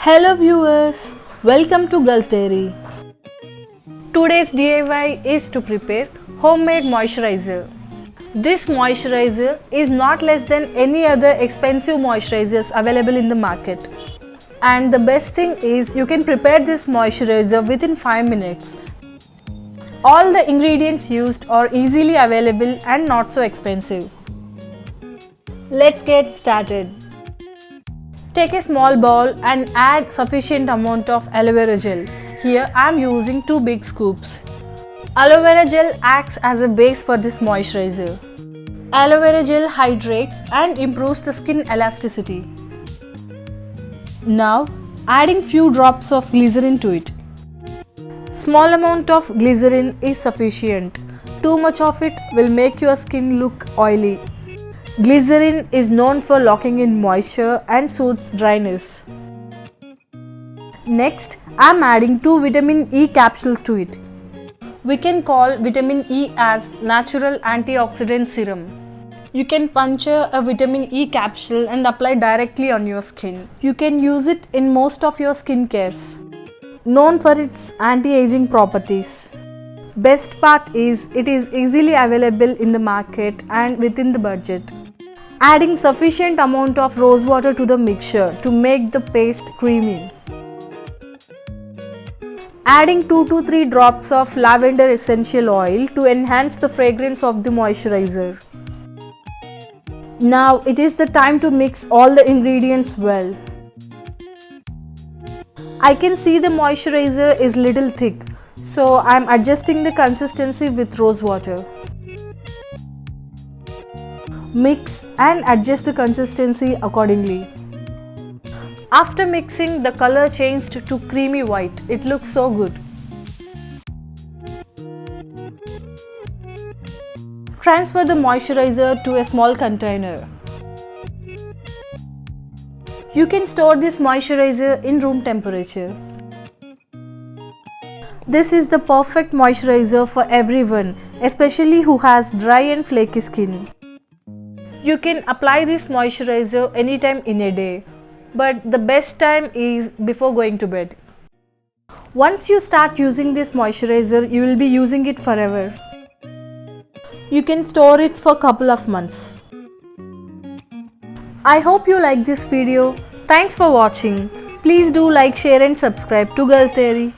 Hello viewers, welcome to Girls Dairy. Today's DIY is to prepare homemade moisturizer. This moisturizer is not less than any other expensive moisturizers available in the market. And the best thing is you can prepare this moisturizer within 5 minutes. All the ingredients used are easily available and not so expensive. Let's get started. Take a small bowl and add sufficient amount of aloe vera gel. Here I am using 2 big scoops. Aloe vera gel acts as a base for this moisturizer. Aloe vera gel hydrates and improves the skin elasticity. Now adding few drops of glycerin to it. Small amount of glycerin is sufficient. Too much of it will make your skin look oily. Glycerin is known for locking in moisture and soothes dryness. Next, I am adding 2 vitamin E capsules to it. We can call vitamin E as natural antioxidant serum. You can puncture a vitamin E capsule and apply directly on your skin. You can use it in most of your skin cares. Known for its anti-aging properties. Best part is it is easily available in the market and within the budget. Adding sufficient amount of rose water to the mixture to make the paste creamy. Adding 2 to 3 drops of lavender essential oil to enhance the fragrance of the moisturizer. Now it is the time to mix all the ingredients well. I can see the moisturizer is little thick, so I am adjusting the consistency with rose water. Mix and adjust the consistency accordingly. After mixing, the color changed to creamy white. It looks so good. Transfer the moisturizer to a small container. You can store this moisturizer in room temperature. This is the perfect moisturizer for everyone, especially who has dry and flaky skin. You can apply this moisturizer anytime in a day, but the best time is before going to bed. Once you start using this moisturizer, you will be using it forever. You can store it for a couple of months. I hope you like this video. Thanks for watching. Please do like, share and subscribe to Girls Dairy.